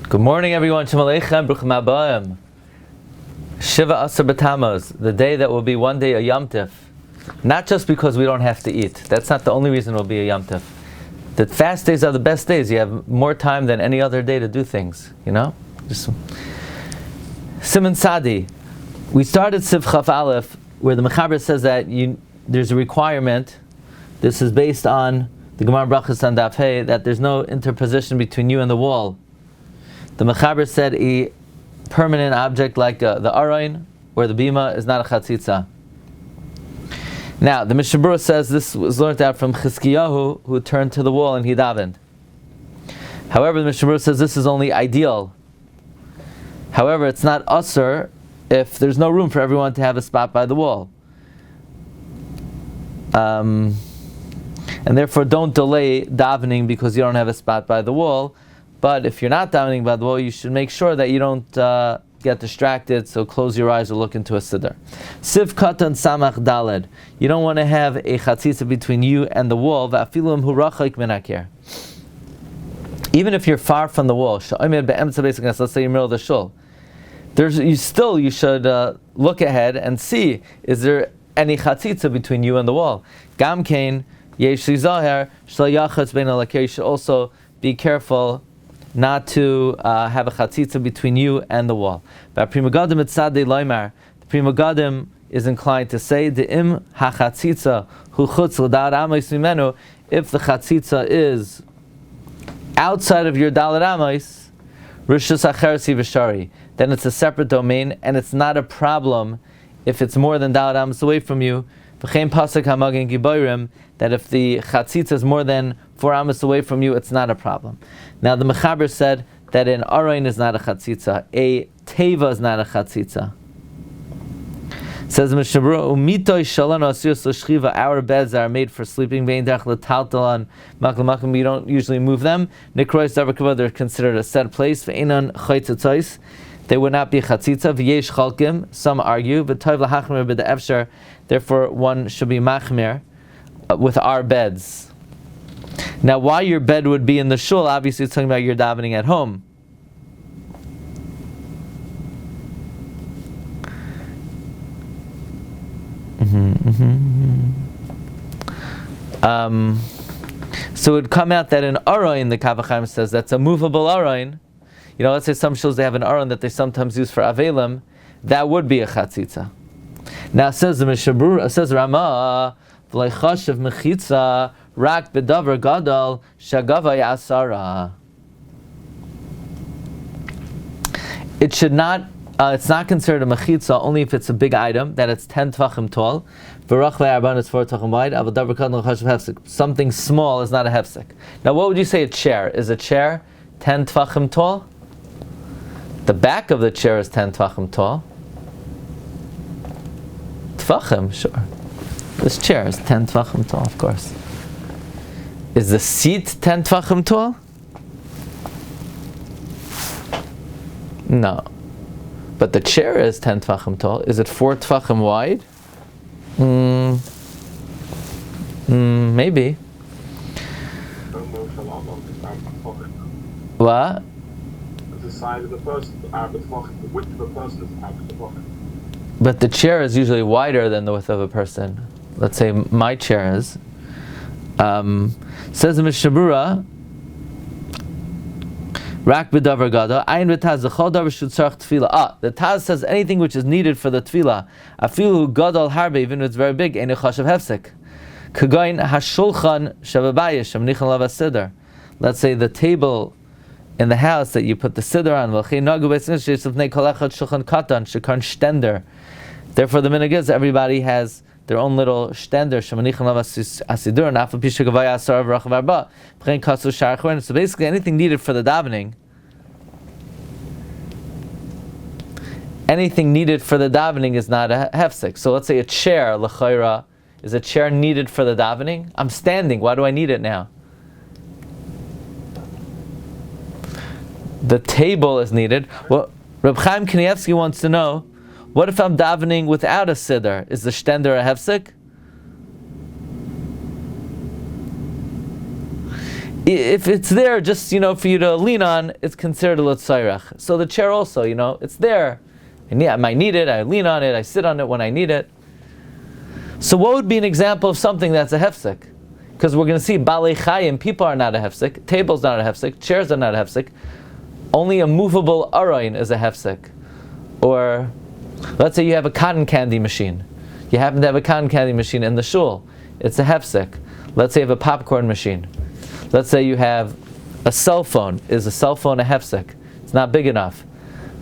Good morning, everyone. Shalom Aleichem, Bruchim Habayim. Shiva Asar B'Tammuz, the day that will be one day a Yom Tif. Not just because we don't have to eat. That's not the only reason it will be a Yom Tif. The fast days are the best days. You have more time than any other day to do things. You know? Siman Sadi. We started Siv Chaf Aleph, where the Mechaber says that there's a requirement. This is based on the Gemara Brachas on Daf Hey, that there's no interposition between you and the wall. The Mechaber said a permanent object like the Arayin, where the Bima is not a Chatzitza. Now, the Mishnah says this was learned out from Chizkiyahu, who turned to the wall and he davened. However, the Mishnah says this is only ideal. However, it's not usur if there's no room for everyone to have a spot by the wall. And therefore don't delay davening because you don't have a spot by the wall. But if you're not davening by the wall, you should make sure that you don't get distracted, so close your eyes or look into a siddur. Siv katan samach daled. You don't want to have a chatzitza between you and the wall. Va'afilu hu rachik min hakir. Even if you're far from the wall, let's say you're in the middle of the shul, you should look ahead and see, is there any chatzitza between you and the wall? Gam kain yesh li zaher shel yachatz bein alakir. You should also be careful not to have a chatzitza between you and the wall. The Pri Megadim is inclined to say, the im hachatzitza hu chutz l'da'at amos mimenu. If the chatzitza is outside of your dalat amos, rishus achersi v'shari, then it's a separate domain, and it's not a problem if it's more than dalat amos away from you. V'chein pasuk hamagin giborim, that if the chatzitza is more than 4 amos away from you, it's not a problem. Now the Mechaber said that an arayin is not a chatzitza, a teva is not a chatzitza. Says Mishna, umitoy shalano asiyos l'shchiva, our beds are made for sleeping. Vein derech l'taltal makom, we don't usually move them. Nikrois davar kavod, they're considered a set place. Ve'enan chaytzitzos, they would not be chatzitza. V'yesh chalkim, some argue. V'toiv l'hachmer b'de'efshar, therefore one should be machmer with our beds. Now, why your bed would be in the shul? Obviously, it's talking about your davening at home. So it would come out that an arayin, the Kavachim says, that's a movable arayin. You know, let's say some shuls they have an arayin that they sometimes use for avelim. That would be a chatzitza. Now, says the Mishabur, says Ramah, v'leichashav mechitza rak bedavar gadol shagavay asara. It should not. It's not considered a mechitza only if it's a big item that it's 10 tvachim tall. V'rachvei arban is 4 tvachim wide. Avodavar gadol chashav hefsek. Something small is not a hefsek. Now, what would you say a chair? Is a chair 10 tvachim tall? The back of the chair is 10 tvachim tall. Tvachim, sure. This chair is 10 tvachim tall, of course. Is the seat 10 tvachim tall? No. But the chair is 10 tvachim tall. Is it 4 tvachim wide? Maybe. What? The size of the person, the width of a person is the tvachim. But the chair is usually wider than the width of a person. Let's say my chair is. Says the Mishnah, Rak b'davar gada, ayin v'taz, the chol davar should tzarch tefillah. The Taz says anything which is needed for the tefillah, afilu gadol harbe, even if it's very big, ein chashav hefsek. Kagayin hashulchan shavabayis, shamnichan lav siddur. Let's say the table in the house that you put the siddur on, v'chein nagu b'snish, yisufnei kol echad shulchan katan, shekarn stender. Therefore the minhag is everybody has their own little stender. So basically anything needed for the davening, is not a hefsek. So let's say a chair, l'chayra, is a chair needed for the davening? I'm standing, why do I need it now? The table is needed. Well, Reb Chaim Kanievsky wants to know, what if I'm davening without a siddur? Is the stender a hefsek? if it's there just, for you to lean on, it's considered a l'tzairach. So the chair also, it's there. I might need it, I lean on it, I sit on it when I need it. So what would be an example of something that's a hefsek? Because we're going to see balei chayim, people are not a hefsek, tables not a hefsek, chairs are not a hefsek. Only a movable arayin is a hefsek. Or let's say you have a cotton candy machine. You happen to have a cotton candy machine in the shul. It's a hefsek. Let's say you have a popcorn machine. Let's say you have a cell phone. Is a cell phone a hefsek? It's not big enough.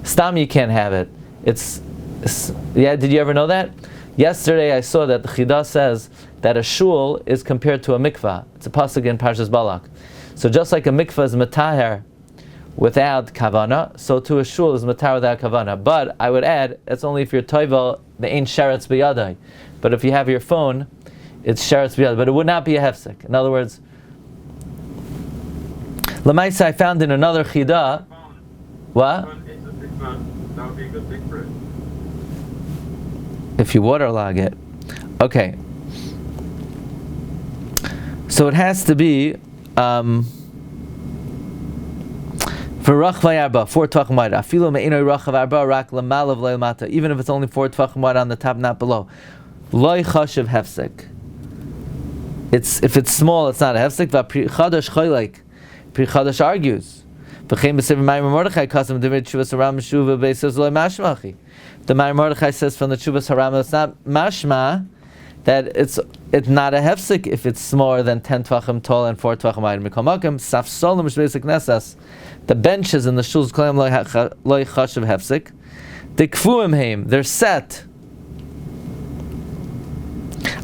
Stam, you can't have it. Did you ever know that? Yesterday I saw that the Chidah says that a shul is compared to a mikvah. It's a pasuk in Parshas Balak. So just like a mikvah is mataher without kavana, so to a shul is mataher without kavana. But I would add, it's only if you're toivel, the ain't sheretz b'yadai. But if you have your phone, it's sheretz b'yadai. But it would not be a hefsek. In other words, Lamaisa, I found in another chidah. What? That would be a good thing for it. If you waterlog it. Okay. So it has to be for rachvay arba, 4 tvachim wide. Afilu me'inoi rachav arba rak lamalav le'lamata. Even if it's only 4 tvachim wide on the top, not below. Loi chashiv hefsek. If it's small, it's not a hefsek. V'pri chadash choylek. Pri chadash argues. V'chein b'sever Meir Mordechai kasem d'vei tshuvas haram shuva beisos loy mashmachi. The Meir Mordechai says from the tshuvas haram it's not mashma that it's not a hefsek if it's smaller than 10 tvachim tall and 4 tvachim wide. Mikomakim saf solim shbeisik nesas. The benches in the shuls kolam loy chashiv hefsek. Dikfuim heim, they're set.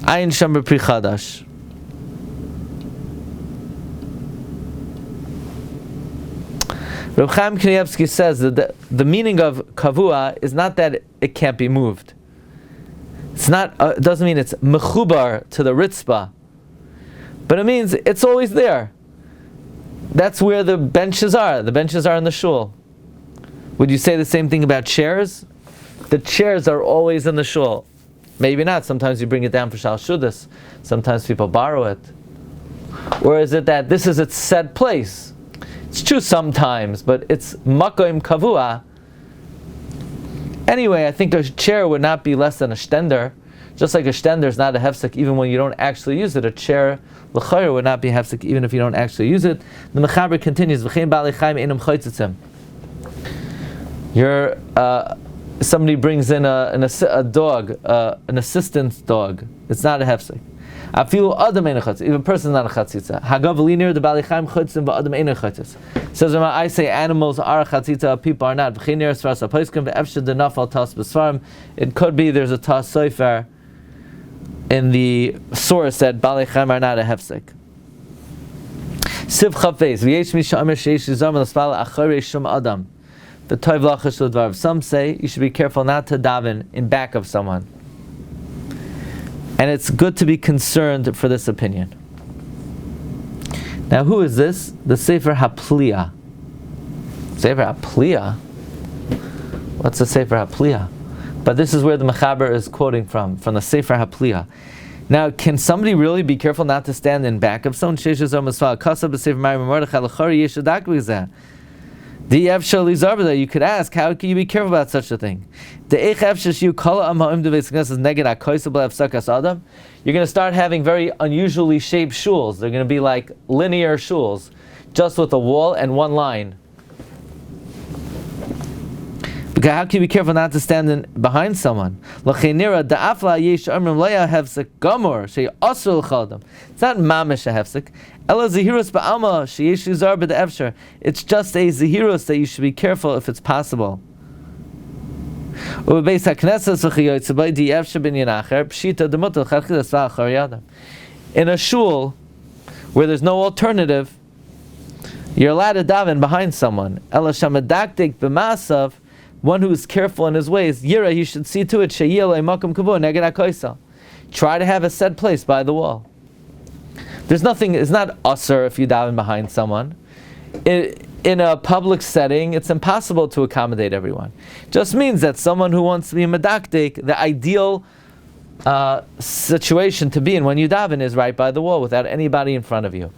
Ayin sham b'pri chadash. Reb Chaim Kanievsky says that the meaning of kavua is not that it can't be moved. It's not. It doesn't mean it's mechubar to the ritzpah, but it means it's always there. That's where the benches are. The benches are in the shul. Would you say the same thing about chairs? The chairs are always in the shul. Maybe not. Sometimes you bring it down for shal shudas. Sometimes people borrow it. Or is it that this is its set place? It's true sometimes, but it's makoim kavua. Anyway, I think a chair would not be less than a shtender. Just like a shtender is not a hefsek even when you don't actually use it, a chair l'chayr would not be hefsek even if you don't actually use it. The mechaber continues, v'chein ba'alei chayim einam chaytzitzim. Somebody brings in a dog, an assistant dog. It's not a hefsek. Afilu adam ein chatzitza. Even a person is not a chatzitza. Hagav linir the balei chayim chatzim v'adam ein chatzitza. Says when I say animals are a chatzitza, people are not. V'chinir svaras apoiskim ve'efshad denafal tas b'sfarim. It could be there's a tas sofer in the source that balei chayim are not a hefsek. Siv chafez v'yesh misha amer sheish yizam l'spal acharei shum adam. The toiv lachash l'dvar. Some say you should be careful not to daven in back of someone. And it's good to be concerned for this opinion. Now, who is this? The Sefer HaPliya. Sefer HaPliya? What's the Sefer HaPliya? But this is where the Mechaber is quoting from the Sefer HaPliya. Now, can somebody really be careful not to stand in back of someone? You could ask, how can you be careful about such a thing? You're going to start having very unusually shaped shuls. They're going to be like linear shuls, just with a wall and one line. Because how can you be careful not to stand behind someone? It's not mamish a hefsek. It's just a zahirus that you should be careful if it's possible. In a shul where there's no alternative, you're allowed to daven behind someone. One who is careful in his ways, Yira, he should see to it. Try to have a set place by the wall. There's nothing, it's not usher if you daven behind someone. In a public setting, it's impossible to accommodate everyone. It just means that someone who wants to be medakdik, the ideal situation to be in when you daven is right by the wall without anybody in front of you.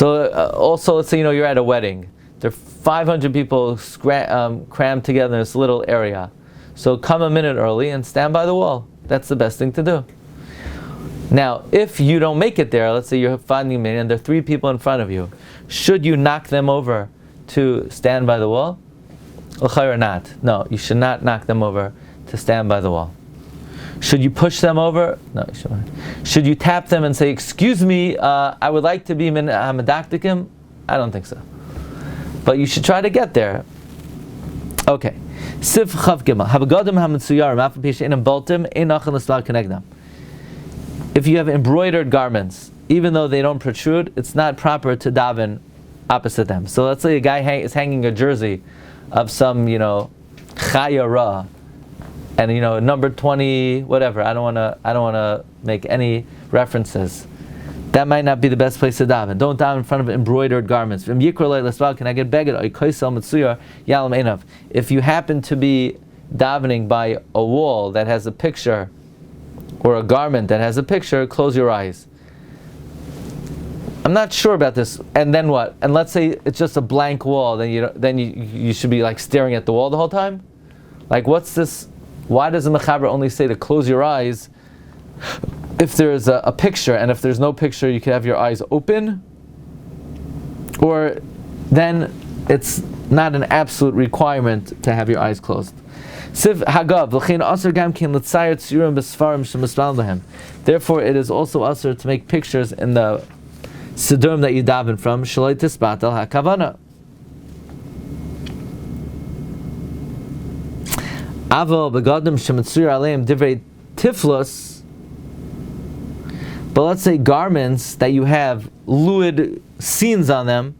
So also, let's say you're at a wedding. There are 500 people crammed together in this little area. So come a minute early and stand by the wall. That's the best thing to do. Now, if you don't make it there, let's say you're finding a minute and there are 3 people in front of you, should you knock them over to stand by the wall? Or not? No, you should not knock them over to stand by the wall. Should you push them over? No, you shouldn't. Should you tap them and say, "Excuse me, I would like to be medaktikim"? I don't think so. But you should try to get there. Okay. Sif chav gimel. Havagodim hamitzuyar mafapeish enam boltim einachan l'sval kenegdam. If you have embroidered garments, even though they don't protrude, it's not proper to daven opposite them. So let's say a guy is hanging a jersey of some, chaya ra, and number 20, whatever. I don't want to make any references. That might not be the best place to daven. Don't daven in front of embroidered garments. If you happen to be davening by a wall that has a picture, or a garment that has a picture, close your eyes. I'm not sure about this. And then what? And let's say it's just a blank wall. Then you should be like staring at the wall the whole time. Like, what's this? Why does the mechaber only say to close your eyes if there's a picture, and if there's no picture, you could have your eyes open? Or then it's not an absolute requirement to have your eyes closed. Therefore, it is also usher to make pictures in the sidurim that you daven from. Shaloi tisbatel hakavana. Aval begadim shemitzur aleim divrei tiflos. But let's say garments that you have lewd scenes on them.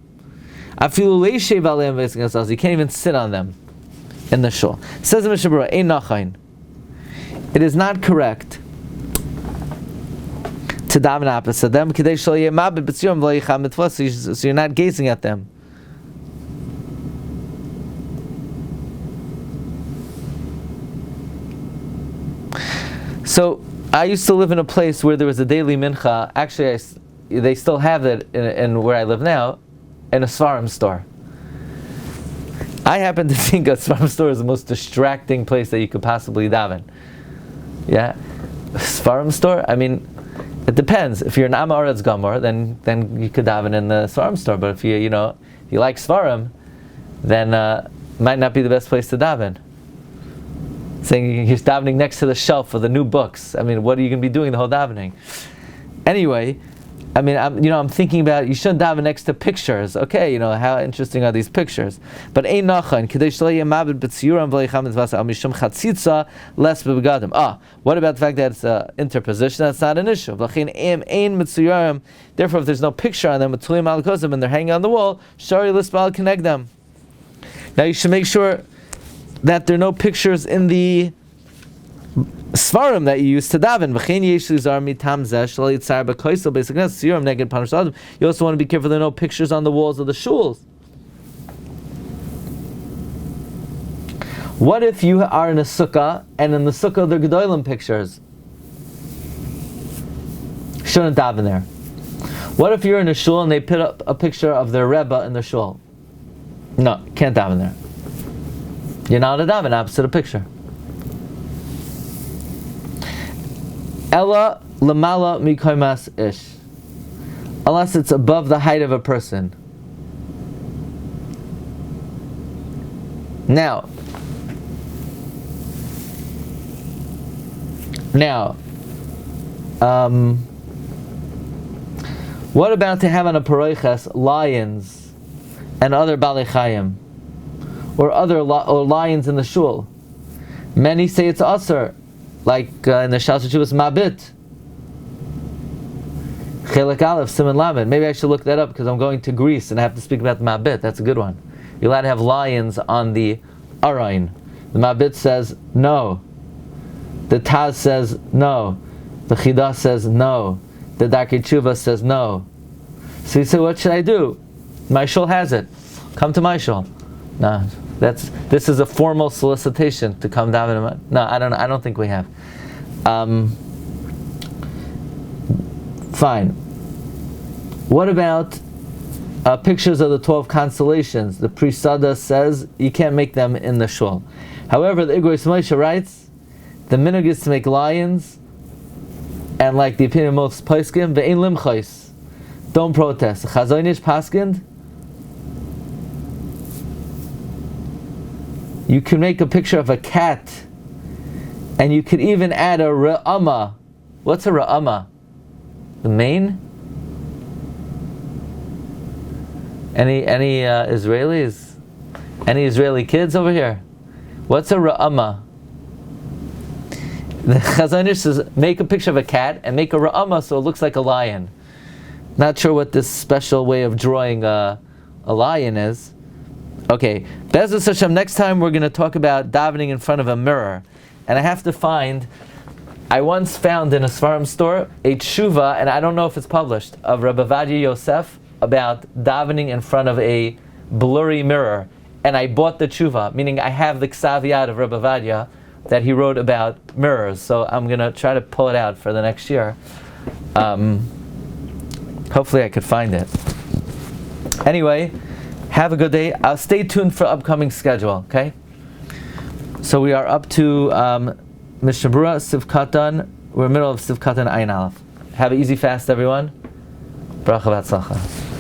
Afilu leishev aleim v'esgasas. You can't even sit on them in the shul. Says the Mishnah, "Ein nachain." It is not correct to daven opposite them. So you're not gazing at them. So I used to live in a place where there was a daily mincha. Actually, they still have it in where I live now, in a Svarim store. I happen to think a Svarim store is the most distracting place that you could possibly daven. Yeah, Svarim store. I mean, it depends. If you're an Amaretz Gamor, then you could daven in the Svarim store. But if you like Svarim, then might not be the best place to daven. Saying you're davening next to the shelf of the new books. I mean, what are you going to be doing the whole davening? Anyway, I mean, I'm thinking about, you shouldn't daven next to pictures. Okay, how interesting are these pictures? But ein nachan kedei shlo yeh mabed b'tziyuram v'leicham mitzvasa al mishum chatzitza les bebegadim. What about the fact that it's interposition? That's not an issue. V'lechein ein mitzuyuram. Therefore, if there's no picture on them, mitzulim al kozim, and they're hanging on the wall, shari lispal kenegdam. Now you should make sure that there are no pictures in the Svarim that you use to daven. You also want to be careful there are no pictures on the walls of the shuls. What if you are in a sukkah, and in the sukkah there are gedolim pictures? Shouldn't daven there. What if you're in a shul and they put up a picture of their Rebbe in the shul? No, can't daven there. You're not a daven opposite a picture. Ella lamala mikoimas ish. Unless it's above the height of a person. Now, what about to have on a paroiches lions and other balei chayim, or other lions in the shul? Many say it's asur. Like in the Shas Chuvas Mabit, Chelek Aleph, Siman Lamed. Maybe I should look that up because I'm going to Greece and I have to speak about the Mabit. That's a good one. You're allowed to have lions on the Arayin. The Mabit says no. The Taz says no. The Chidah says no. The Darkei Tshuva says no. So you say, what should I do? My shul has it. Come to my shul. No. This is a formal solicitation to come daven. No, I don't think we have. Fine. What about pictures of the 12 constellations. The Prisada says you can't make them in the shul. However, the Igros Moshe writes, the minhag is to make lions, and like the opinion of most poskim, ve'ein limchos, don't protest. Chazon Ish paskind, you can make a picture of a cat, and you could even add a ra'ama. What's a ra'ama? The mane? Any Israelis? Any Israeli kids over here? What's a ra'ama? The Chazon Ish says, make a picture of a cat and make a ra'ama so it looks like a lion. Not sure what this special way of drawing a lion is. Okay, Be'ezus Hashem, next time we're going to talk about davening in front of a mirror. And I have to find, I once found in a Svarim store a tshuva, and I don't know if it's published, of Rabbi Ovadia Yosef about davening in front of a blurry mirror. And I bought the tshuva, meaning I have the ksaviyat of Rabbi Ovadia that he wrote about mirrors. So I'm going to try to pull it out for the next year. Hopefully I could find it. Anyway, have a good day. Stay tuned for upcoming schedule, okay? So we are up to Mishna Berura, Siv Katan. We're in the middle of Siv Katan Ayin Aleph. Have an easy fast, everyone. Bracha v'atzlacha.